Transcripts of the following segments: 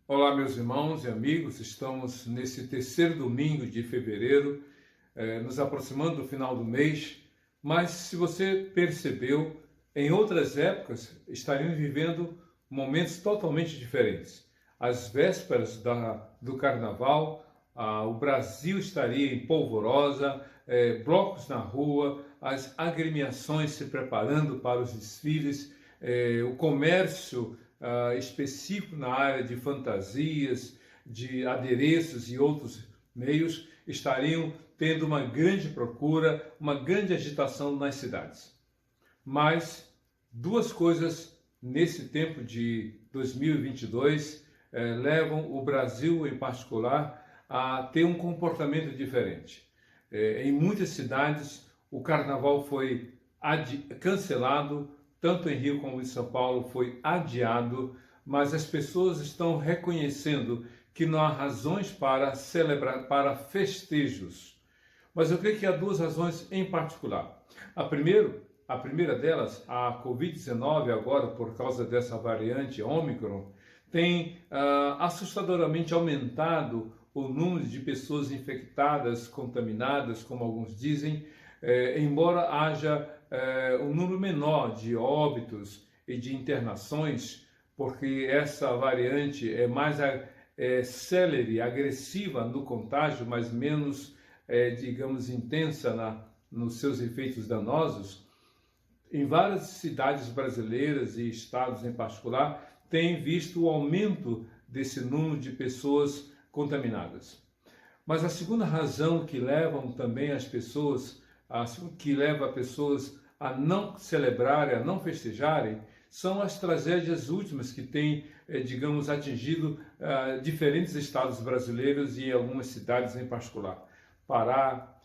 Olá, meus irmãos e amigos, estamos nesse terceiro domingo de fevereiro, nos aproximando do final do mês, mas se você percebeu, em outras épocas estaríamos vivendo momentos totalmente diferentes. Às vésperas do Carnaval, o Brasil estaria em polvorosa, blocos na rua, as agremiações se preparando para os desfiles, o comércio específico na área de fantasias, de adereços e outros meios estariam tendo uma grande procura, uma grande agitação nas cidades. Mas duas coisas nesse tempo de 2022 levam o Brasil, em particular, a ter um comportamento diferente. Em muitas cidades, o carnaval foi cancelado, tanto em Rio como em São Paulo foi adiado, mas as pessoas estão reconhecendo que não há razões para celebrar, para festejos. Mas eu creio que há duas razões em particular. A primeira delas, a Covid-19, agora por causa dessa variante Ômicron, tem assustadoramente aumentado o número de pessoas infectadas, contaminadas, como alguns dizem, embora haja um número menor de óbitos e de internações, porque essa variante é mais célere, agressiva no contágio, mas menos, digamos, intensa nos seus efeitos danosos. Em várias cidades brasileiras e estados em particular, tem visto o aumento desse número de pessoas contaminadas. Mas a segunda razão que leva também as pessoas, que leva pessoas a não celebrarem, a não festejarem, são as tragédias últimas que têm, digamos, atingido diferentes estados brasileiros e algumas cidades em particular. Pará,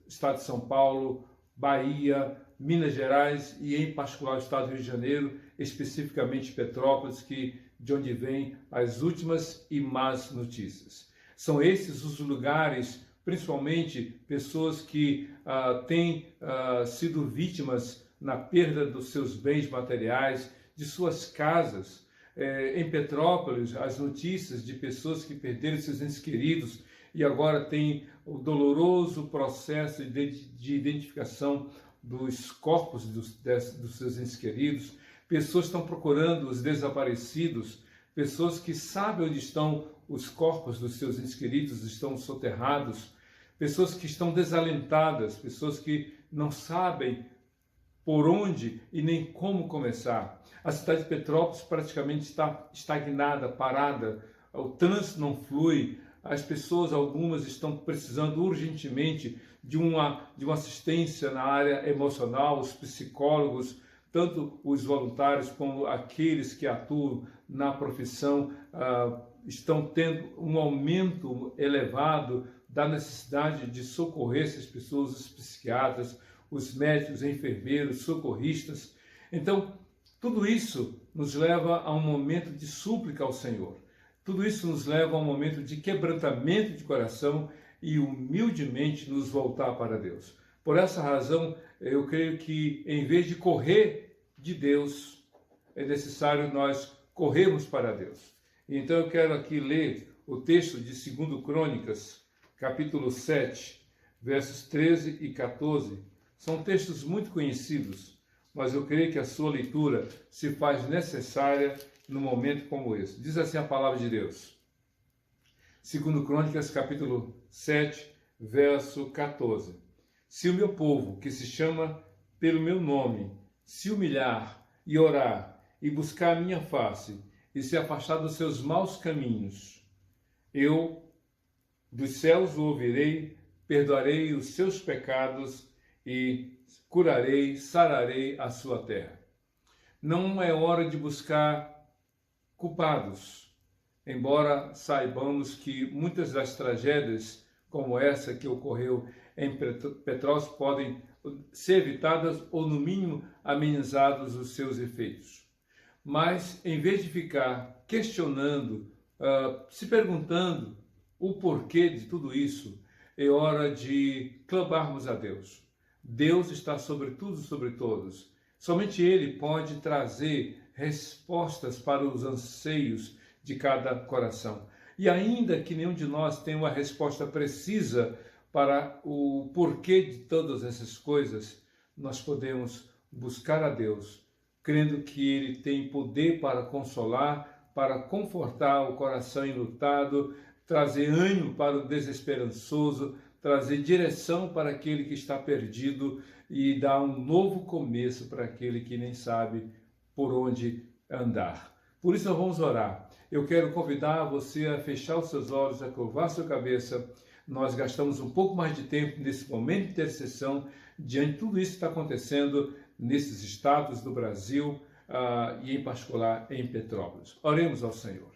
estado de São Paulo, Bahia, Minas Gerais e, em particular, o estado do Rio de Janeiro, especificamente Petrópolis, de onde vêm as últimas e más notícias. São esses os lugares, principalmente pessoas que têm sido vítimas na perda dos seus bens materiais, de suas casas. Em Petrópolis, as notícias de pessoas que perderam seus entes queridos e agora tem o doloroso processo de identificação dos corpos dos seus entes queridos. Pessoas estão procurando os desaparecidos, pessoas que sabem onde estão os corpos dos seus entes queridos, estão soterrados, pessoas que estão desalentadas, pessoas que não sabem por onde e nem como começar. A cidade de Petrópolis praticamente está estagnada, parada, o trânsito não flui, as pessoas, algumas, estão precisando urgentemente de uma assistência na área emocional, os psicólogos, tanto os voluntários como aqueles que atuam na profissão, estão tendo um aumento elevado da necessidade de socorrer essas pessoas, os psiquiatras, os médicos, enfermeiros, socorristas. Então, tudo isso nos leva a um momento de súplica ao Senhor. Tudo isso nos leva a um momento de quebrantamento de coração e humildemente nos voltar para Deus. Por essa razão, eu creio que em vez de correr de Deus, é necessário nós corrermos para Deus. Então eu quero aqui ler o texto de 2 Crônicas, capítulo 7, versos 13 e 14. São textos muito conhecidos, mas eu creio que a sua leitura se faz necessária num momento como esse. Diz assim a palavra de Deus. 2 Crônicas, capítulo 7, verso 14. Se o meu povo, que se chama pelo meu nome, se humilhar e orar e buscar a minha face e se afastar dos seus maus caminhos, eu dos céus o ouvirei, perdoarei os seus pecados e curarei, sararei a sua terra. Não é hora de buscar culpados, embora saibamos que muitas das tragédias como essa que ocorreu em Petrópolis podem ser evitadas ou, no mínimo, amenizados os seus efeitos. Mas, em vez de ficar questionando, se perguntando o porquê de tudo isso, é hora de clamarmos a Deus. Deus está sobre tudo e sobre todos. Somente Ele pode trazer respostas para os anseios de cada coração. E ainda que nenhum de nós tenha uma resposta precisa para o porquê de todas essas coisas, nós podemos buscar a Deus, crendo que Ele tem poder para consolar, para confortar o coração enlutado, trazer ânimo para o desesperançoso, trazer direção para aquele que está perdido e dar um novo começo para aquele que nem sabe por onde andar. Por isso nós vamos orar. Eu quero convidar você a fechar os seus olhos, a curvar sua cabeça. Nós gastamos um pouco mais de tempo nesse momento de intercessão, diante de tudo isso que está acontecendo nesses estados do Brasil e em particular em Petrópolis. Oremos ao Senhor.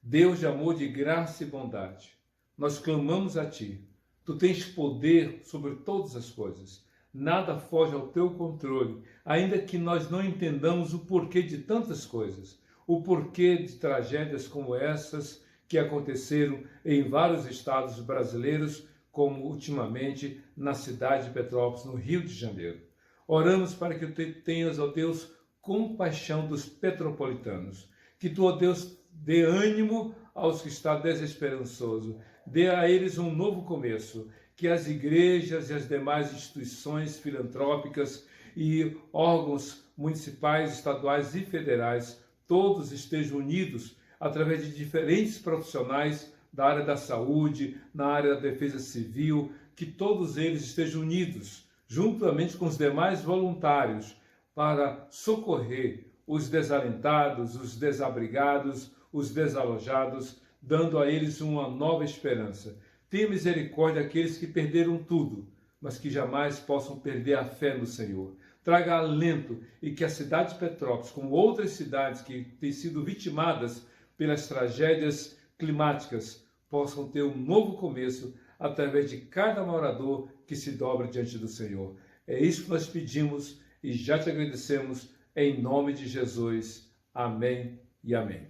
Deus de amor, de graça e bondade, nós clamamos a Ti. Tu tens poder sobre todas as coisas. Nada foge ao Teu controle, ainda que nós não entendamos o porquê de tantas coisas, o porquê de tragédias como essas que aconteceram em vários estados brasileiros, como ultimamente na cidade de Petrópolis, no Rio de Janeiro. Oramos para que Tu tenhas, ó Deus, compaixão dos petropolitanos, que Tu, ó Deus, dê ânimo aos que estão desesperançosos, dê a eles um novo começo, que as igrejas e as demais instituições filantrópicas e órgãos municipais, estaduais e federais, todos estejam unidos através de diferentes profissionais da área da saúde, na área da defesa civil, que todos eles estejam unidos, juntamente com os demais voluntários, para socorrer os desalentados, os desabrigados, os desalojados, dando a eles uma nova esperança. Tenha misericórdia daqueles que perderam tudo, mas que jamais possam perder a fé no Senhor. Traga alento e que a cidade de Petrópolis, como outras cidades que têm sido vitimadas pelas tragédias climáticas, possam ter um novo começo através de cada morador que se dobra diante do Senhor. É isso que nós pedimos e já te agradecemos em nome de Jesus. Amém e amém.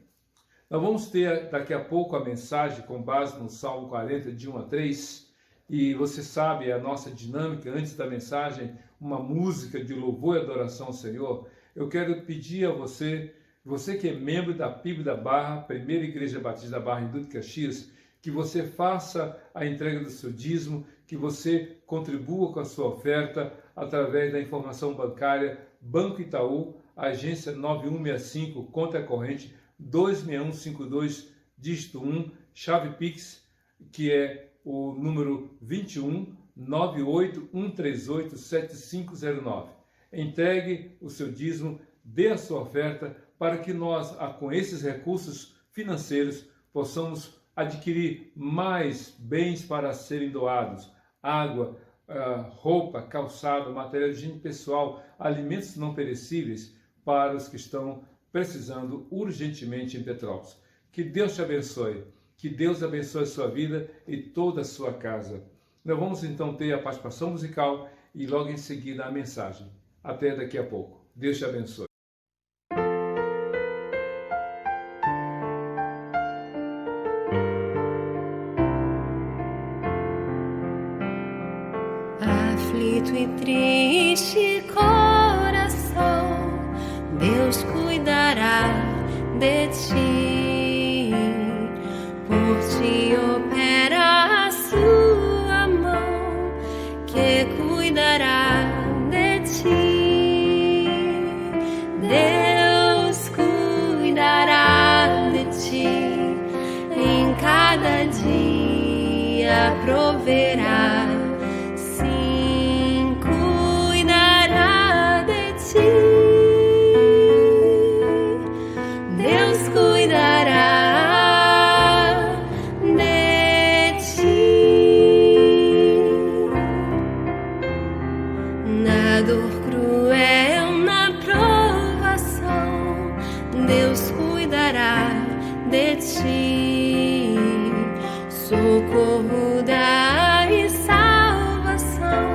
Nós vamos ter daqui a pouco a mensagem com base no Salmo 40, de 1 a 3, e você sabe a nossa dinâmica, antes da mensagem, uma música de louvor e adoração ao Senhor. Eu quero pedir a você que é membro da PIB da Barra, Primeira Igreja Batista da Barra em Duque de Caxias, que você faça a entrega do seu dízimo, que você contribua com a sua oferta através da informação bancária Banco Itaú, agência 9165, conta corrente 26152, dígito 1, chave Pix, que é o número 21 98138 7509. Entregue o seu dízimo, dê a sua oferta, para que nós, com esses recursos financeiros, possamos adquirir mais bens para serem doados: água, roupa, calçado, material de higiene pessoal, alimentos não perecíveis para os que estão precisando urgentemente em Petrópolis. Que Deus te abençoe, que Deus abençoe a sua vida e toda a sua casa. Nós vamos então ter a participação musical e logo em seguida a mensagem. Até daqui a pouco. Deus te abençoe. Aflito e triste coração, Deus cuidará de ti, por ti opera a sua mão, que cuidará de ti. Deus cuidará de ti, em cada dia proverá. Socorro dá e salvação,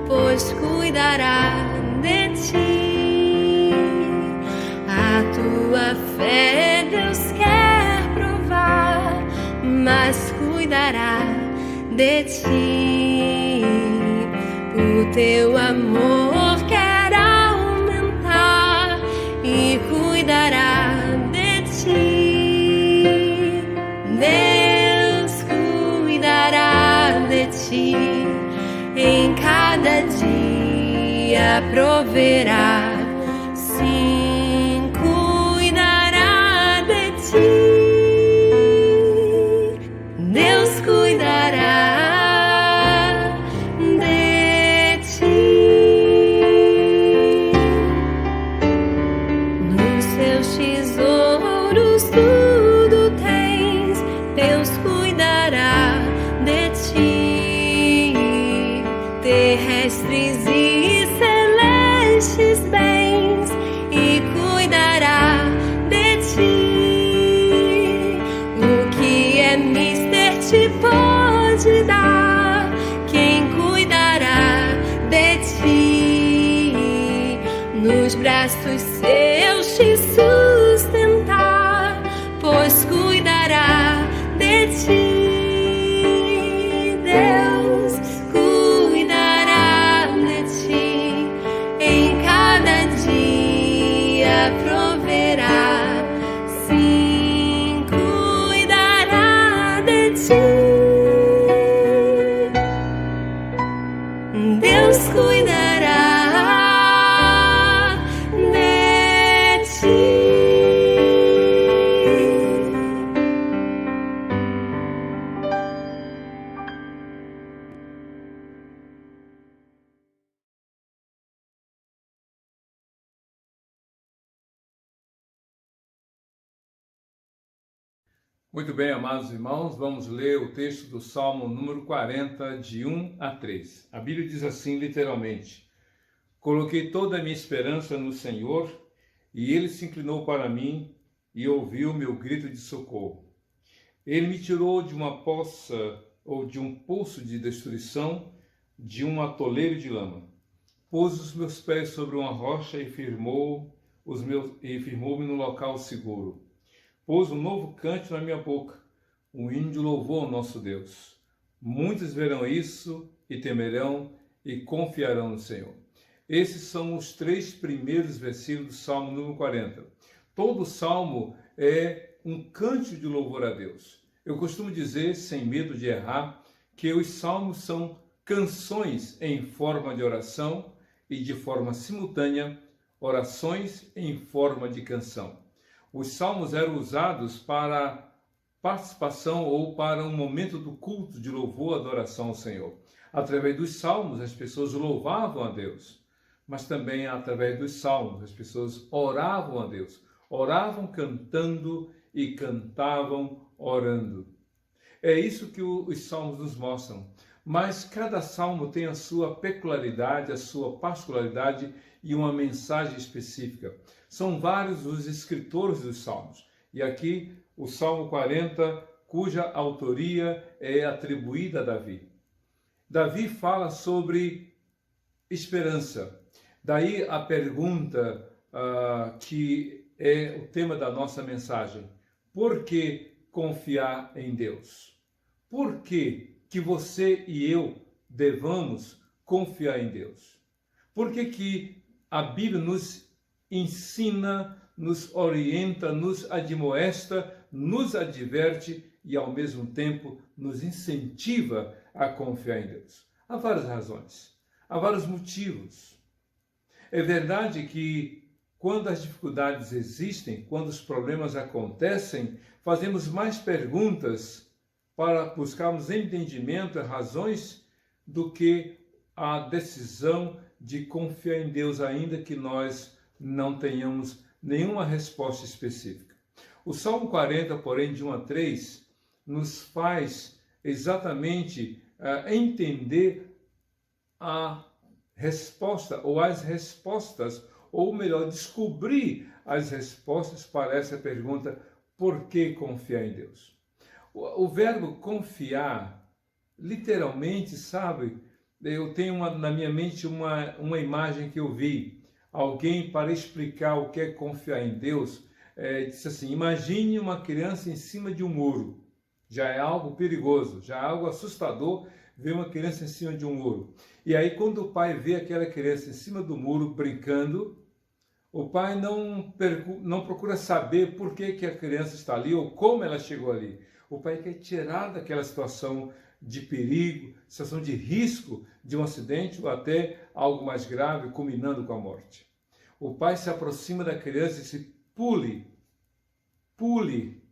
pois cuidará de ti. A tua fé Deus quer provar, mas cuidará de ti. O teu amor quer aumentar e cuidará de ti. cada dia proverá, sim, cuidará de ti. Deus cuidará de ti. Nos seus tesouros tudo tens, Deus cuidará de ti. Terrestres e celestes bens, e cuidará de ti. O que é mister te pode dar, quem cuidará de ti. Nos braços seus te sustentar, pois cuidará de ti. Deus cuidará de ti, em cada dia proverá, sim, cuidará de ti. Deus cuidará de ti. Muito bem, amados irmãos, vamos ler o texto do Salmo número 40, de 1 a 3. A Bíblia diz assim, literalmente: Coloquei toda a minha esperança no Senhor, e Ele se inclinou para mim e ouviu meu grito de socorro. Ele me tirou de uma poça ou de um poço de destruição, de um atoleiro de lama. Pôs os meus pés sobre uma rocha e firmou-me no local seguro. Pôs um novo cântico na minha boca, um hino de louvor ao nosso Deus. Muitos verão isso e temerão e confiarão no Senhor. Esses são os 3 primeiros versículos do Salmo número 40. Todo salmo é um cântico de louvor a Deus. Eu costumo dizer, sem medo de errar, que os salmos são canções em forma de oração e, de forma simultânea, orações em forma de canção. Os salmos eram usados para participação ou para um momento do culto de louvor e adoração ao Senhor. Através dos salmos, as pessoas louvavam a Deus, mas também através dos salmos, as pessoas oravam a Deus. Oravam cantando e cantavam orando. É isso que os salmos nos mostram. Mas cada salmo tem a sua peculiaridade, a sua particularidade e uma mensagem específica. São vários os escritores dos salmos. E aqui o Salmo 40, cuja autoria é atribuída a Davi. Davi fala sobre esperança. Daí a pergunta que é o tema da nossa mensagem. Por que confiar em Deus? Por que você e eu devamos confiar em Deus? Por que a Bíblia nos ensina, nos orienta, nos admoesta, nos adverte e, ao mesmo tempo, nos incentiva a confiar em Deus? Há várias razões, há vários motivos. É verdade que, quando as dificuldades existem, quando os problemas acontecem, fazemos mais perguntas para buscarmos entendimento e razões do que a decisão de confiar em Deus, ainda que nós não tenhamos nenhuma resposta específica. O Salmo 40, porém, de 1 a 3, nos faz exatamente entender a resposta, ou as respostas, ou melhor, descobrir as respostas para essa pergunta: por que confiar em Deus? O verbo confiar, literalmente, sabe, eu tenho na minha mente uma imagem que eu vi. Alguém, para explicar o que é confiar em Deus, disse assim: imagine uma criança em cima de um muro. Já é algo perigoso, já é algo assustador ver uma criança em cima de um muro. E aí, quando o pai vê aquela criança em cima do muro brincando, o pai não procura saber por que a criança está ali ou como ela chegou ali. O pai quer tirar daquela situação de perigo, situação de risco de um acidente ou até algo mais grave, culminando com a morte. O pai se aproxima da criança e diz: pule,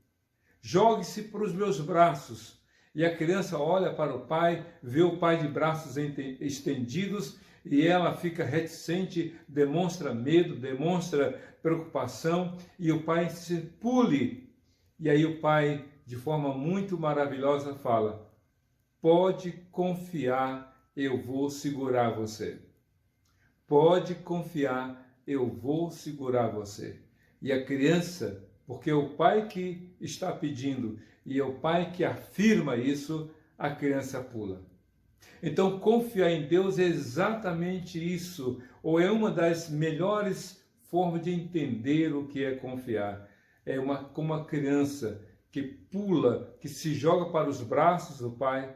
jogue-se para os meus braços. E a criança olha para o pai, vê o pai de braços estendidos e ela fica reticente, demonstra medo, demonstra preocupação, e o pai diz: pule. E aí o pai, de forma muito maravilhosa, fala: pode confiar, eu vou segurar você. Pode confiar, eu vou segurar você. E a criança, porque é o pai que está pedindo e é o pai que afirma isso, a criança pula. Então, confiar em Deus é exatamente isso, ou é uma das melhores formas de entender o que é confiar. É como uma criança que pula, que se joga para os braços do pai,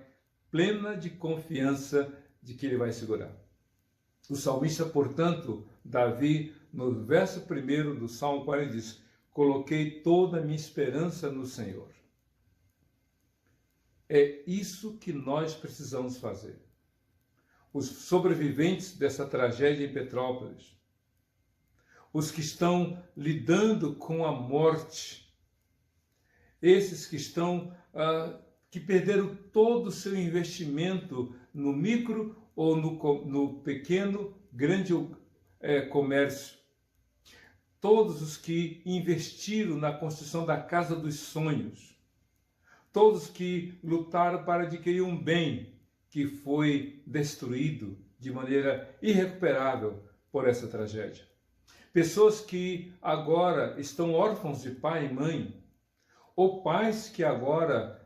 plena de confiança de que ele vai segurar. O salmista, portanto, Davi, no verso 1 do Salmo 40, diz: coloquei toda a minha esperança no Senhor. É isso que nós precisamos fazer. Os sobreviventes dessa tragédia em Petrópolis, os que estão lidando com a morte, esses que estão que perderam todo o seu investimento no micro ou no pequeno, grande comércio, todos os que investiram na construção da casa dos sonhos, todos que lutaram para adquirir um bem que foi destruído de maneira irrecuperável por essa tragédia. Pessoas que agora estão órfãos de pai e mãe, ou pais que agora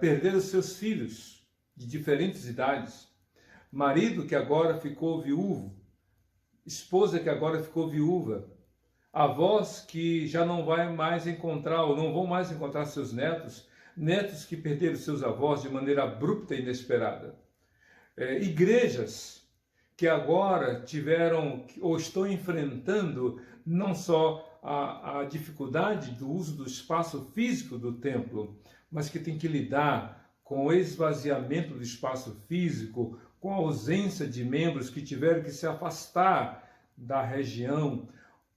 perderam seus filhos de diferentes idades, marido que agora ficou viúvo, esposa que agora ficou viúva, avós que já não vai mais encontrar ou não vão mais encontrar seus netos, netos que perderam seus avós de maneira abrupta e inesperada. Igrejas que agora tiveram ou estão enfrentando não só a dificuldade do uso do espaço físico do templo, mas que tem que lidar com o esvaziamento do espaço físico, com a ausência de membros que tiveram que se afastar da região,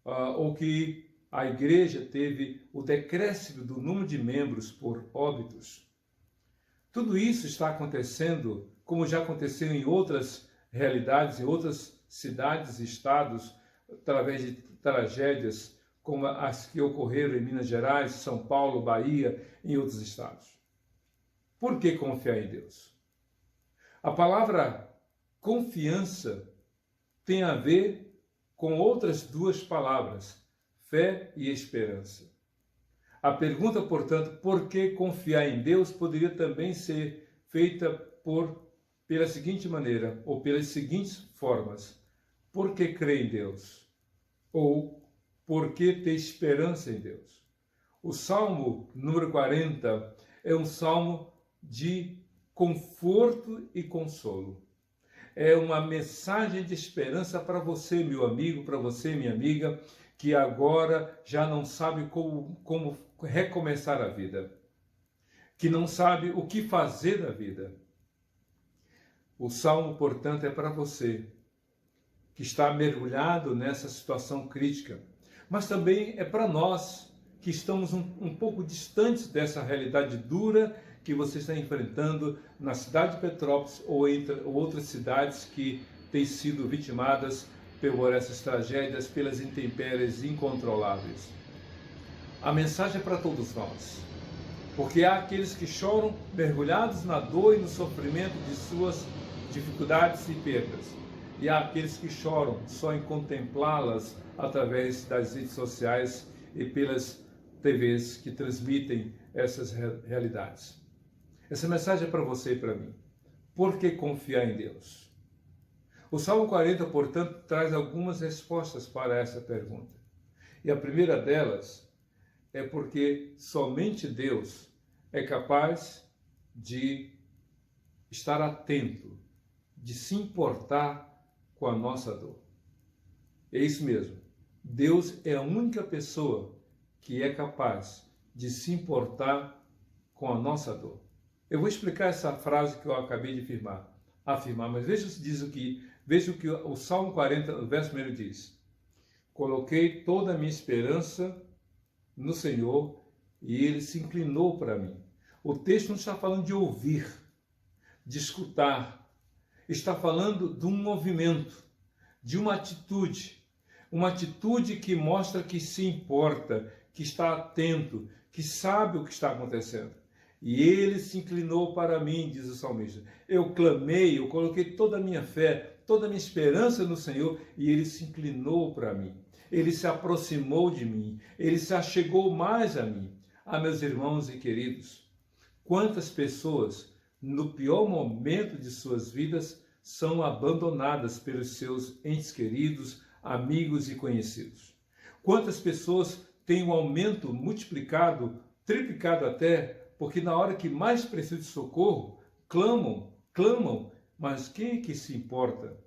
ou que a igreja teve o decréscimo do número de membros por óbitos. Tudo isso está acontecendo, como já aconteceu em outras realidades, em outras cidades e estados, através de tragédias como as que ocorreram em Minas Gerais, São Paulo, Bahia e em outros estados. Por que confiar em Deus? A palavra confiança tem a ver com outras duas palavras, fé e esperança. A pergunta, portanto, por que confiar em Deus, poderia também ser feita pela seguinte maneira, ou pelas seguintes formas: por que crer em Deus? Ou por que ter esperança em Deus? O Salmo número 40 é um salmo de conforto e consolo. É uma mensagem de esperança para você, meu amigo, para você, minha amiga, que agora já não sabe como recomeçar a vida, que não sabe o que fazer da vida. O salmo, portanto, é para você que está mergulhado nessa situação crítica, mas também é para nós que estamos um pouco distantes dessa realidade dura que você está enfrentando na cidade de Petrópolis ou outras cidades que têm sido vitimadas por essas tragédias, pelas intempéries incontroláveis. A mensagem é para todos nós, porque há aqueles que choram mergulhados na dor e no sofrimento de suas dificuldades e perdas, e há aqueles que choram só em contemplá-las através das redes sociais e pelas TVs que transmitem essas realidades. Essa mensagem é para você e para mim. Por que confiar em Deus? O Salmo 40, portanto, traz algumas respostas para essa pergunta. E a primeira delas é porque somente Deus é capaz de estar atento, de se importar com a nossa dor. É isso mesmo. Deus é a única pessoa que é capaz de se importar com a nossa dor. Eu vou explicar essa frase que eu acabei de afirmar, mas veja o que o Salmo 40, o verso 1 diz. Coloquei toda a minha esperança no Senhor e Ele se inclinou para mim. O texto não está falando de ouvir, de escutar. Está falando de um movimento, de uma atitude que mostra que se importa, que está atento, que sabe o que está acontecendo. E Ele se inclinou para mim, diz o salmista. Eu clamei, eu coloquei toda a minha fé, toda a minha esperança no Senhor e Ele se inclinou para mim. Ele se aproximou de mim, Ele se achegou mais a mim. Ah, meus irmãos e queridos, quantas pessoas, no pior momento de suas vidas, são abandonadas pelos seus entes queridos, amigos e conhecidos. Quantas pessoas têm um aumento multiplicado, triplicado até, porque na hora que mais precisam de socorro, clamam, mas quem é que se importa?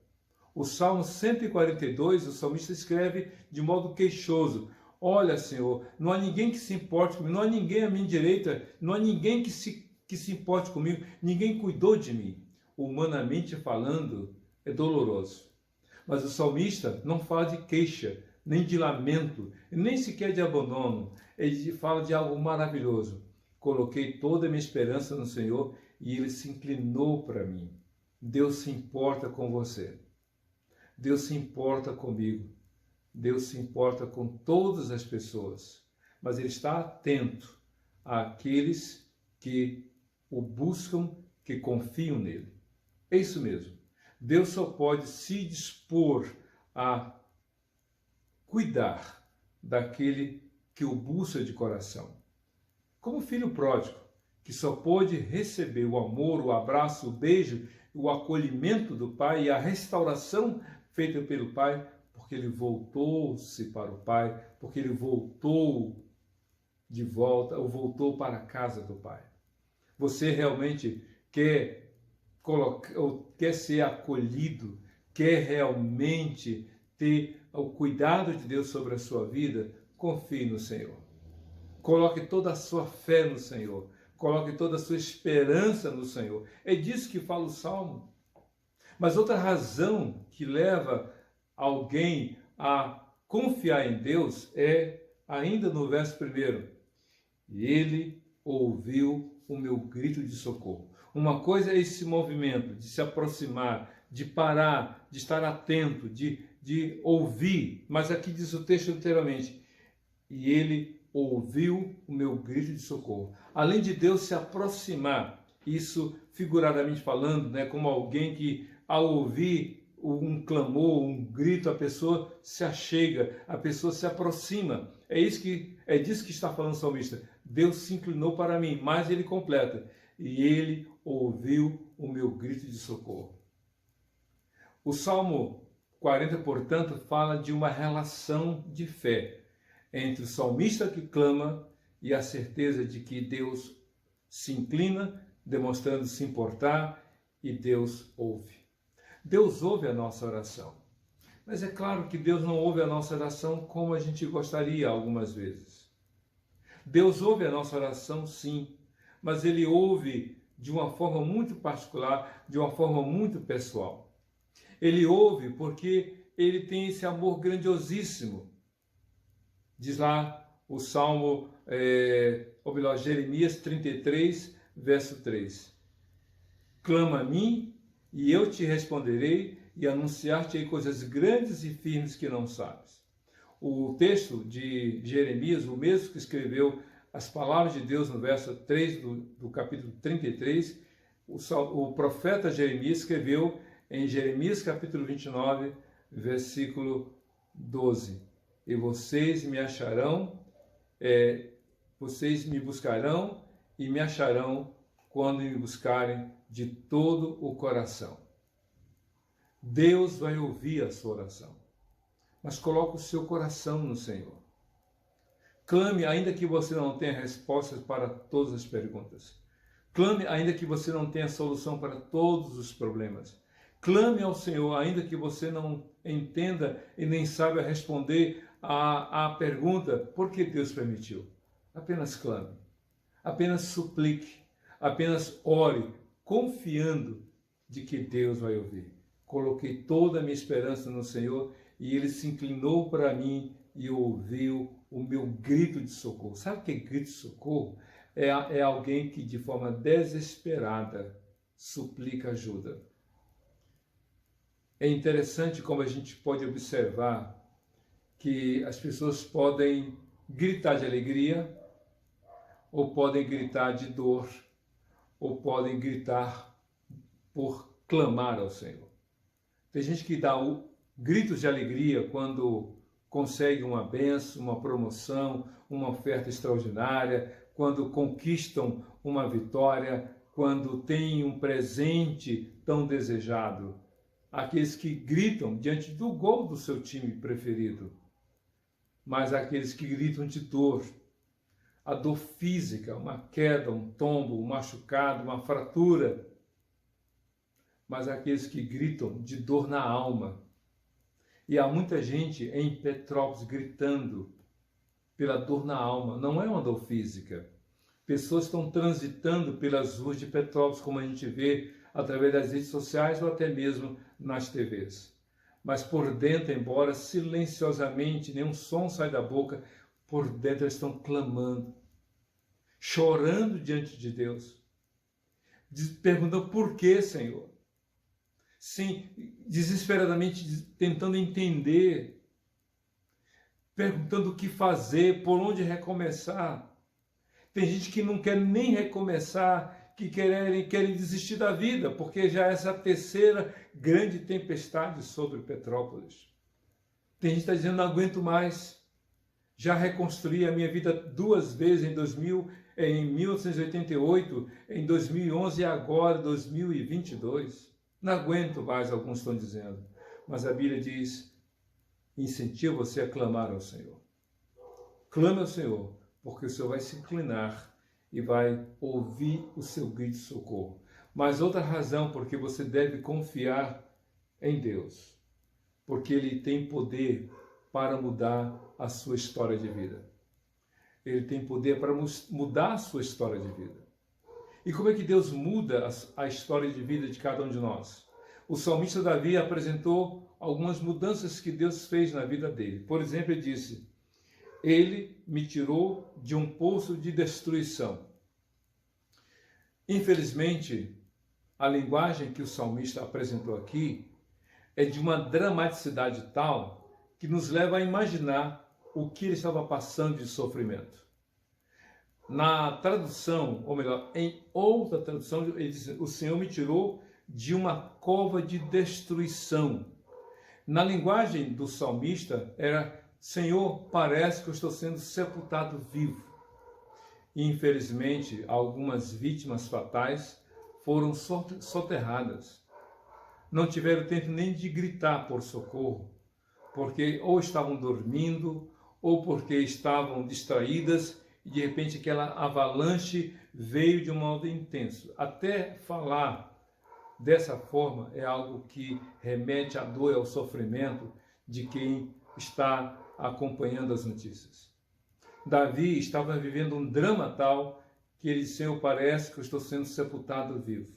O Salmo 142, o salmista escreve de modo queixoso. Olha, Senhor, não há ninguém que se importe comigo, não há ninguém à minha direita, não há ninguém que se importe comigo, ninguém cuidou de mim. Humanamente falando, é doloroso. Mas o salmista não fala de queixa, nem de lamento, nem sequer de abandono. Ele fala de algo maravilhoso. Coloquei toda a minha esperança no Senhor e Ele se inclinou para mim. Deus se importa com você. Deus se importa comigo. Deus se importa com todas as pessoas. Mas Ele está atento àqueles que o buscam, que confiam nele. É isso mesmo. Deus só pode se dispor a cuidar daquele que o busca de coração. Como o filho pródigo, que só pôde receber o amor, o abraço, o beijo, o acolhimento do pai e a restauração feita pelo pai, porque ele voltou-se para o pai, porque ele voltou de volta, ou voltou para a casa do pai. Você realmente quer ser acolhido, quer realmente ter o cuidado de Deus sobre a sua vida? Confie no Senhor. Coloque toda a sua fé no Senhor. Coloque toda a sua esperança no Senhor. É disso que fala o Salmo. Mas outra razão que leva alguém a confiar em Deus é, ainda no verso 1, Ele ouviu o meu grito de socorro. Uma coisa é esse movimento de se aproximar, de parar, de estar atento, de ouvir. Mas aqui diz o texto literalmente, e Ele ouviu o meu grito de socorro. Além de Deus se aproximar, isso figuradamente falando, né, como alguém que ao ouvir um clamor, um grito, a pessoa se achega, a pessoa se aproxima. É disso que está falando o salmista. Deus se inclinou para mim, mas ele completa. E Ele ouviu o meu grito de socorro. O Salmo 40, portanto, fala de uma relação de fé entre o salmista que clama e a certeza de que Deus se inclina, demonstrando se importar, e Deus ouve. Deus ouve a nossa oração. Mas é claro que Deus não ouve a nossa oração como a gente gostaria algumas vezes. Deus ouve a nossa oração, sim, mas Ele ouve de uma forma muito particular, de uma forma muito pessoal. Ele ouve porque Ele tem esse amor grandiosíssimo. Diz lá o Salmo, Jeremias 33, verso 3. Clama a mim e eu te responderei e anunciar-te-ei coisas grandes e firmes que não sabes. O texto de Jeremias, o mesmo que escreveu as palavras de Deus no verso 3 do capítulo 33, o profeta Jeremias escreveu em Jeremias capítulo 29, versículo 12. E vocês me acharão, vocês me buscarão e me acharão quando me buscarem de todo o coração. Deus vai ouvir a sua oração, mas coloque o seu coração no Senhor. Clame, ainda que você não tenha respostas para todas as perguntas. Clame, ainda que você não tenha solução para todos os problemas. Clame ao Senhor, ainda que você não entenda e nem saiba responder à pergunta, por que Deus permitiu? Apenas clame, apenas suplique, Apenas ore, confiando de que Deus vai ouvir. Coloquei toda a minha esperança no Senhor e Ele se inclinou para mim e ouviu o meu grito de socorro. Sabe o que é grito de socorro? É alguém que de forma desesperada suplica ajuda. É interessante como a gente pode observar que as pessoas podem gritar de alegria, ou podem gritar de dor, ou podem gritar por clamar ao Senhor. Tem gente que dá gritos de alegria quando consegue uma bênção, uma promoção, uma oferta extraordinária, quando conquistam uma vitória, quando têm um presente tão desejado. Aqueles que gritam diante do gol do seu time preferido. Mas aqueles que gritam de dor, a dor física, uma queda, um tombo, um machucado, uma fratura. Mas aqueles que gritam de dor na alma. E há muita gente em Petrópolis gritando pela dor na alma. Não é uma dor física. Pessoas estão transitando pelas ruas de Petrópolis, como a gente vê através das redes sociais ou até mesmo nas TVs. Mas por dentro, embora silenciosamente, nenhum som sai da boca, por dentro eles estão clamando, chorando diante de Deus, perguntando por que, Senhor? Sim, desesperadamente tentando entender, perguntando o que fazer, por onde recomeçar. Tem gente que não quer nem recomeçar, que querem desistir da vida, porque já é essa terceira grande tempestade sobre Petrópolis. Tem gente que está dizendo, não aguento mais, já reconstruí a minha vida 2 vezes em 1988, em 2011 e agora 2022. Não aguento mais, alguns estão dizendo. Mas a Bíblia diz, incentiva você a clamar ao Senhor. Clame ao Senhor, porque o Senhor vai se inclinar e vai ouvir o seu grito de socorro. Mas outra razão porque você deve confiar em Deus, porque Ele tem poder para mudar a sua história de vida. Ele tem poder para mudar a sua história de vida. E como é que Deus muda a história de vida de cada um de nós? O salmista Davi apresentou algumas mudanças que Deus fez na vida dele. Por exemplo, ele disse, Ele me tirou de um poço de destruição. Infelizmente, a linguagem que o salmista apresentou aqui é de uma dramaticidade tal que nos leva a imaginar o que ele estava passando de sofrimento. Na tradução, ou melhor, em outra tradução, ele diz, o Senhor me tirou de uma cova de destruição. Na linguagem do salmista era, Senhor, parece que eu estou sendo sepultado vivo. E, infelizmente, algumas vítimas fatais foram soterradas. Não tiveram tempo nem de gritar por socorro, porque ou estavam dormindo, ou porque estavam distraídas, e de repente aquela avalanche veio de um modo intenso. Até falar dessa forma é algo que remete à dor e ao sofrimento de quem está acompanhando as notícias. Davi estava vivendo um drama tal que ele disse, Senhor, parece que eu estou sendo sepultado vivo.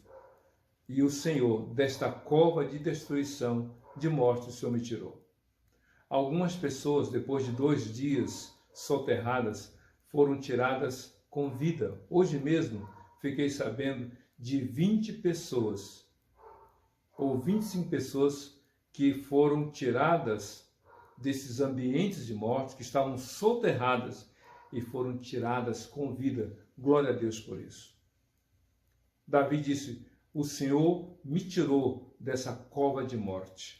E o Senhor, desta cova de destruição, de morte, o Senhor me tirou. Algumas pessoas, depois de 2 dias soterradas, foram tiradas com vida. Hoje mesmo, fiquei sabendo de 20 pessoas, ou 25 pessoas, que foram tiradas desses ambientes de morte, que estavam soterradas e foram tiradas com vida. Glória a Deus por isso. Davi disse, o Senhor me tirou dessa cova de morte.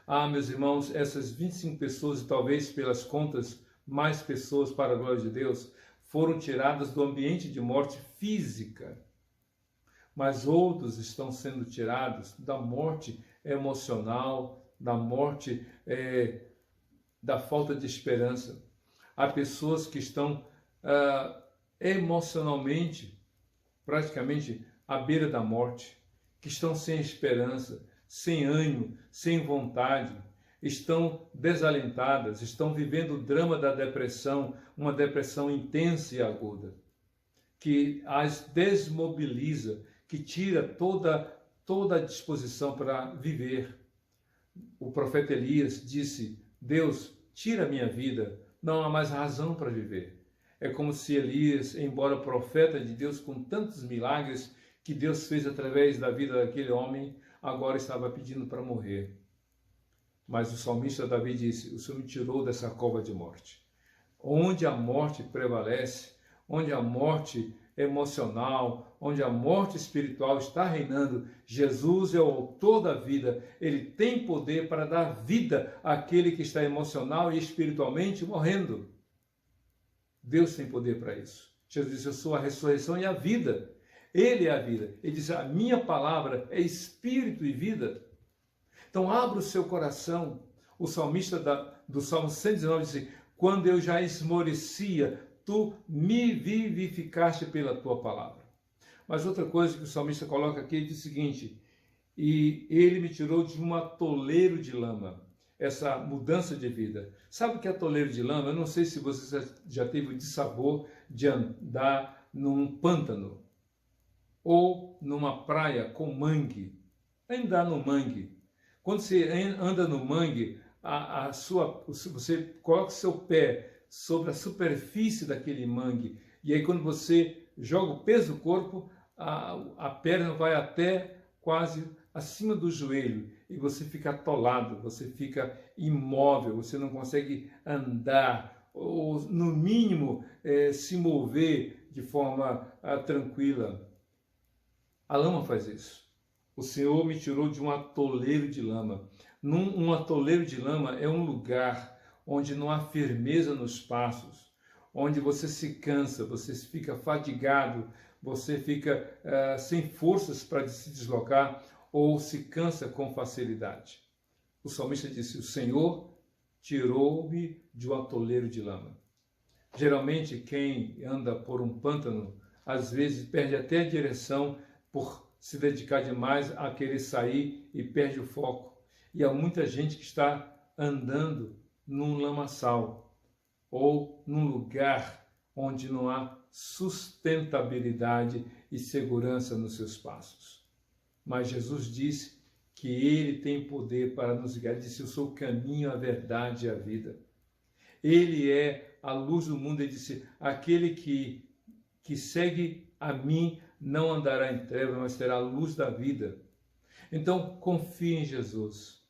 Ah, meus irmãos, essas 25 pessoas, e talvez pelas contas, mais pessoas, para a glória de Deus, foram tiradas do ambiente de morte física. Mas outros estão sendo tirados da morte emocional, da morte da falta de esperança. Há pessoas que estão emocionalmente, praticamente à beira da morte, que estão sem esperança, sem ânimo, sem vontade, estão desalentadas, estão vivendo o drama da depressão, uma depressão intensa e aguda. que as desmobiliza, que tira toda a disposição para viver. O profeta Elias disse: Deus, tira a minha vida, não há mais razão para viver. É como se Elias, embora profeta de Deus com tantos milagres que Deus fez através da vida daquele homem, agora estava pedindo para morrer. Mas o salmista Davi disse: o Senhor me tirou dessa cova de morte. Onde a morte prevalece, onde a morte emocional, onde a morte espiritual está reinando, Jesus é o autor da vida. Ele tem poder para dar vida àquele que está emocional e espiritualmente morrendo. Deus tem poder para isso. Jesus disse: eu sou a ressurreição e a vida. Ele é a vida. Ele diz: a minha palavra é espírito e vida. Então abra o seu coração. O salmista do Salmo 119 diz: quando eu já esmorecia, tu me vivificaste pela tua palavra. Mas outra coisa que o salmista coloca aqui diz o seguinte: e ele me tirou de um atoleiro de lama. Essa mudança de vida. Sabe o que é atoleiro de lama? Eu não sei se você já teve o dissabor de andar num pântano ou numa praia com mangue. Andar no mangue. Quando você anda no mangue, você coloca o seu pé sobre a superfície daquele mangue, e aí quando você joga o peso do corpo, a perna vai até quase acima do joelho, e você fica atolado, você fica imóvel, você não consegue andar, ou no mínimo se mover de forma tranquila. A lama faz isso. O Senhor me tirou de um atoleiro de lama. Um atoleiro de lama é um lugar onde não há firmeza nos passos, onde você se cansa, você fica fadigado, você fica sem forças para se deslocar ou se cansa com facilidade. O salmista disse: o Senhor tirou-me de um atoleiro de lama. Geralmente quem anda por um pântano, às vezes perde até a direção por se dedicar demais a querer sair e perde o foco. E há muita gente que está andando num lamaçal ou num lugar onde não há sustentabilidade e segurança nos seus passos. Mas Jesus disse que Ele tem poder para nos guiar. Ele disse: eu sou o caminho, a verdade e a vida. Ele é a luz do mundo. Ele disse: aquele que segue a mim não andará em trevas, mas terá a luz da vida. Então, confie em Jesus.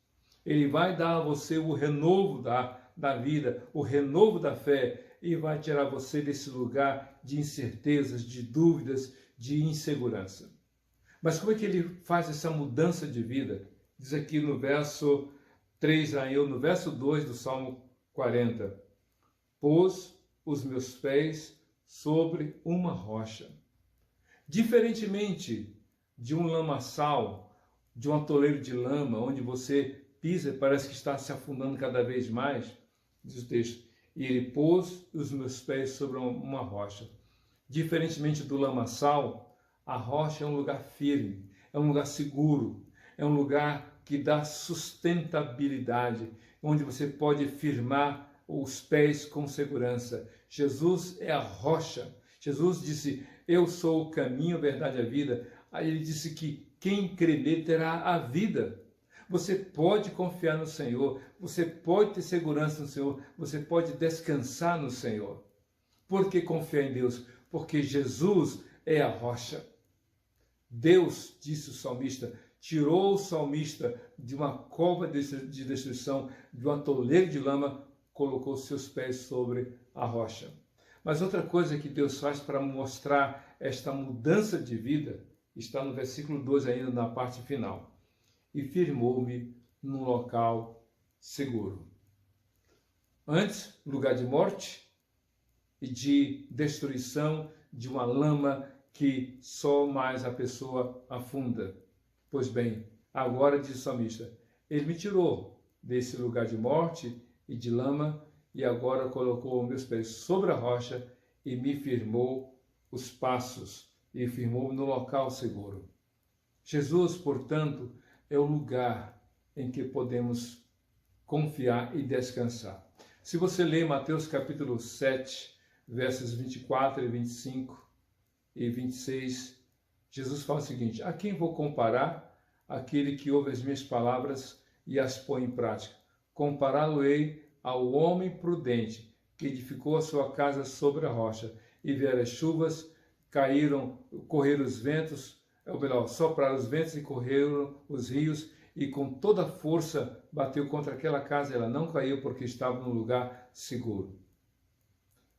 Ele vai dar a você o renovo da vida, o renovo da fé, e vai tirar você desse lugar de incertezas, de dúvidas, de insegurança. Mas como é que ele faz essa mudança de vida? Diz aqui no verso 3, no verso 2 do Salmo 40. Pôs os meus pés sobre uma rocha. Diferentemente de um lamaçal, de um atoleiro de lama, onde você pisa e parece que está se afundando cada vez mais, diz o texto, e ele pôs os meus pés sobre uma rocha. Diferentemente do lamaçal, a rocha é um lugar firme, é um lugar seguro, é um lugar que dá sustentabilidade, onde você pode firmar os pés com segurança. Jesus é a rocha. Jesus disse: eu sou o caminho, a verdade e a vida. Aí ele disse que quem crê nele terá a vida. Você pode confiar no Senhor, você pode ter segurança no Senhor, você pode descansar no Senhor. Por que confiar em Deus? Porque Jesus é a rocha. Deus, disse o salmista, tirou o salmista de uma cova de destruição, de um atoleiro de lama, colocou seus pés sobre a rocha. Mas outra coisa que Deus faz para mostrar esta mudança de vida está no versículo 2 ainda, na parte final. E firmou-me num local seguro. Antes, lugar de morte e de destruição, de uma lama que só mais a pessoa afunda. Pois bem, agora, diz o salmista, ele me tirou desse lugar de morte e de lama e agora colocou meus pés sobre a rocha e me firmou os passos e firmou no local seguro. Jesus, portanto, é o lugar em que podemos confiar e descansar. Se você ler Mateus capítulo 7, versos 24 e 25, e 26, Jesus fala o seguinte: a quem vou comparar? Aquele que ouve as minhas palavras e as põe em prática. Compará-lo-ei ao homem prudente, que edificou a sua casa sobre a rocha, e vieram as chuvas, correram os ventos, ou melhor, sopraram os ventos e correram os rios, e com toda a força bateu contra aquela casa, ela não caiu porque estava num lugar seguro.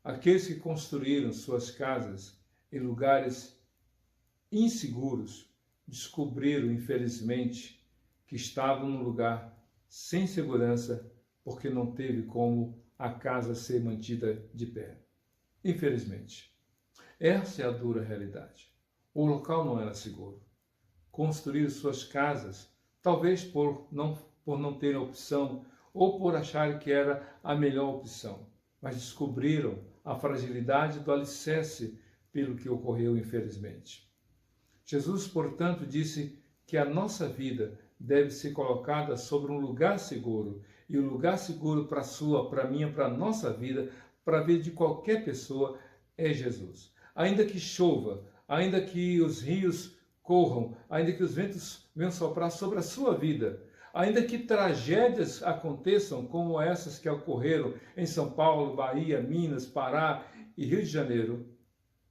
Aqueles que construíram suas casas em lugares inseguros descobriram, infelizmente, que estavam num lugar sem segurança, porque não teve como a casa ser mantida de pé. Infelizmente. Essa é a dura realidade. O local não era seguro. Construir suas casas, talvez por não terem opção, ou por achar que era a melhor opção, mas descobriram a fragilidade do alicerce pelo que ocorreu, infelizmente. Jesus, portanto, disse que a nossa vida deve ser colocada sobre um lugar seguro, e o lugar seguro para a sua, para a minha, para a nossa vida, para a vida de qualquer pessoa, é Jesus. Ainda que chova, ainda que os rios corram, ainda que os ventos venham soprar sobre a sua vida, ainda que tragédias aconteçam, como essas que ocorreram em São Paulo, Bahia, Minas, Pará e Rio de Janeiro,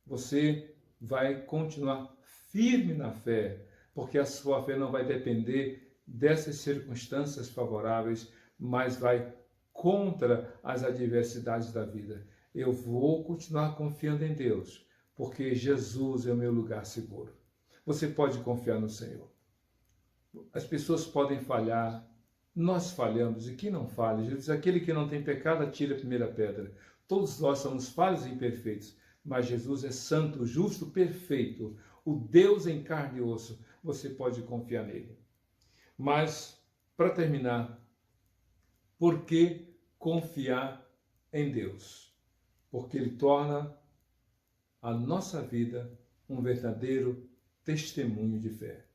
você vai continuar firme na fé, porque a sua fé não vai depender dessas circunstâncias favoráveis, mas vai contra as adversidades da vida. Eu vou continuar confiando em Deus, porque Jesus é o meu lugar seguro. Você pode confiar no Senhor. As pessoas podem falhar, nós falhamos, e quem não falha? Jesus diz: aquele que não tem pecado, atire a primeira pedra. Todos nós somos falhos e imperfeitos, mas Jesus é santo, justo, perfeito, o Deus em carne e osso. Você pode confiar nele. Mas, para terminar, por que confiar em Deus? Porque ele torna a nossa vida um verdadeiro testemunho de fé.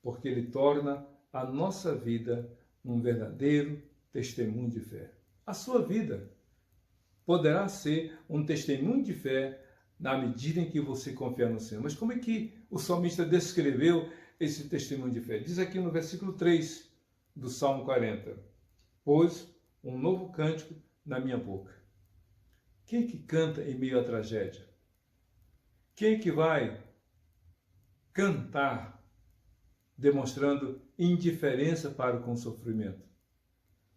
Porque ele torna a nossa vida um verdadeiro testemunho de fé. A sua vida poderá ser um testemunho de fé na medida em que você confiar no Senhor. Mas como é que o salmista descreveu esse testemunho de fé? Diz aqui no versículo 3 do Salmo 40: pôs um novo cântico na minha boca. Quem é que canta em meio à tragédia? Quem é que vai cantar demonstrando indiferença para com o sofrimento?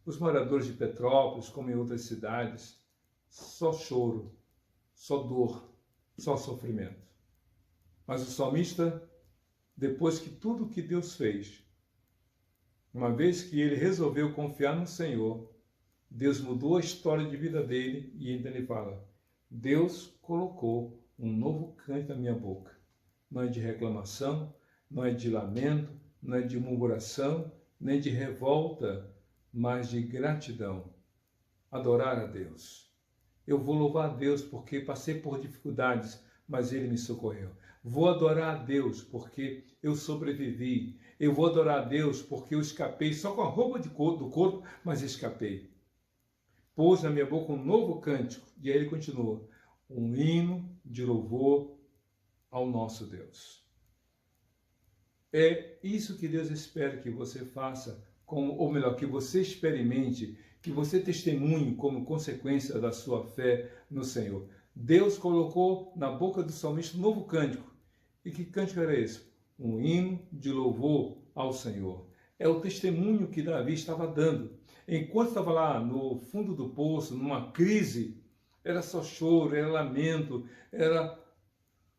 Os moradores de Petrópolis, como em outras cidades, só choro, só dor, só sofrimento. Mas o salmista, depois que tudo o que Deus fez, uma vez que ele resolveu confiar no Senhor, Deus mudou a história de vida dele, e então ele fala: Deus colocou um novo canto na minha boca. Não é de reclamação, não é de lamento, não é de murmuração, nem de revolta, mas de gratidão. Adorar a Deus. Eu vou louvar a Deus porque passei por dificuldades, mas Ele me socorreu. Vou adorar a Deus porque eu sobrevivi. Eu vou adorar a Deus porque eu escapei só com a roupa do corpo, mas escapei. Pôs na minha boca um novo cântico, e aí ele continua: um hino de louvor ao nosso Deus. É isso que Deus espera que você faça, ou melhor, que você experimente, que você testemunhe como consequência da sua fé no Senhor. Deus colocou na boca do salmista um novo cântico. E que cântico era esse? Um hino de louvor ao Senhor. É o testemunho que Davi estava dando. Enquanto estava lá no fundo do poço, numa crise, era só choro, era lamento, era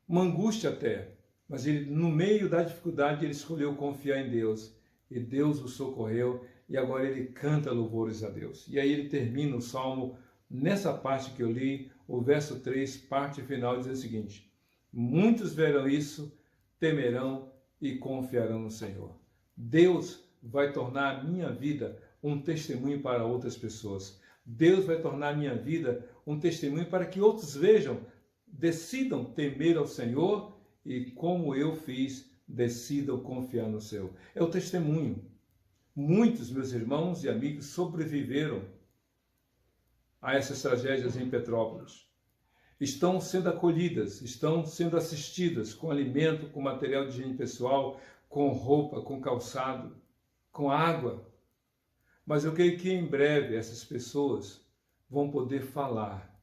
uma angústia até. Mas ele, no meio da dificuldade, ele escolheu confiar em Deus. E Deus o socorreu, e agora ele canta louvores a Deus. E aí ele termina o salmo, nessa parte que eu li, o verso 3, parte final, diz o seguinte: muitos verão isso, temerão e confiarão no Senhor. Deus vai tornar a minha vida um testemunho para outras pessoas. Deus vai tornar a minha vida um testemunho para que outros vejam, decidam temer ao Senhor e, como eu fiz, decidam confiar no Senhor. É o testemunho. Muitos, meus irmãos e amigos, sobreviveram a essas tragédias em Petrópolis. estão sendo acolhidas, estão sendo assistidas com alimento, com material de higiene pessoal, com roupa, com calçado, com água. Mas eu creio que em breve essas pessoas vão poder falar: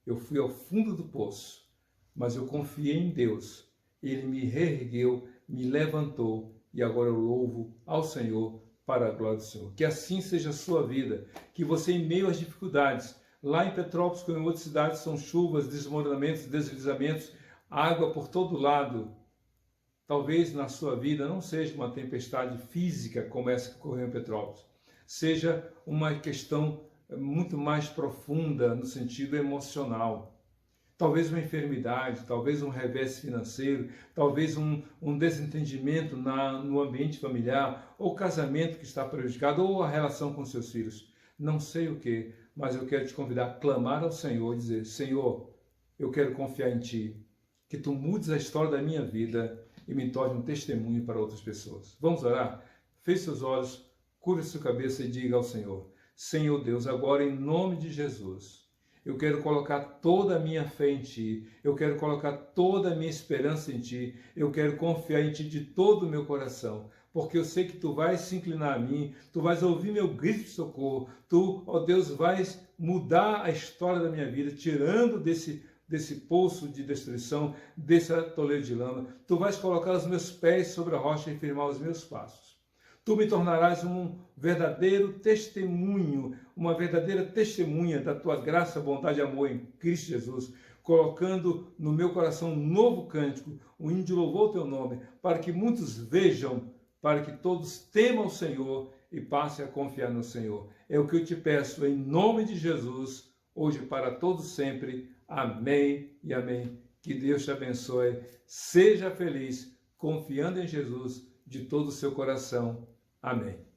eu fui ao fundo do poço, mas eu confiei em Deus. Ele me reergueu, me levantou e agora eu louvo ao Senhor para a glória do Senhor. Que assim seja a sua vida, que você, em meio às dificuldades, lá em Petrópolis, como em outras cidades, são chuvas, desmoronamentos, deslizamentos, água por todo lado. Talvez na sua vida não seja uma tempestade física como essa que ocorreu em Petrópolis, seja uma questão muito mais profunda no sentido emocional. Talvez uma enfermidade, talvez um revés financeiro, talvez um desentendimento no ambiente familiar, ou casamento que está prejudicado, ou a relação com seus filhos. Não sei o que, mas eu quero te convidar a clamar ao Senhor e dizer: Senhor, eu quero confiar em Ti, que Tu mudes a história da minha vida e me torne um testemunho para outras pessoas. Vamos orar? Feche seus olhos, curve sua cabeça e diga ao Senhor: Senhor Deus, agora em nome de Jesus, eu quero colocar toda a minha fé em Ti, eu quero colocar toda a minha esperança em Ti, eu quero confiar em Ti de todo o meu coração, porque eu sei que Tu vais se inclinar a mim, Tu vais ouvir meu grito de socorro, Tu, ó Deus, vais mudar a história da minha vida, tirando desse poço de destruição, desse atoleiro de lama. Tu vais colocar os meus pés sobre a rocha e firmar os meus passos. Tu me tornarás um verdadeiro testemunho, uma verdadeira testemunha da Tua graça, bondade e amor em Cristo Jesus, colocando no meu coração um novo cântico, um hino de louvor ao Teu nome, para que muitos vejam, para que todos temam o Senhor e passem a confiar no Senhor. É o que eu te peço em nome de Jesus, hoje e para todos sempre. Amém e amém. Que Deus te abençoe. Seja feliz, confiando em Jesus de todo o seu coração. Amém.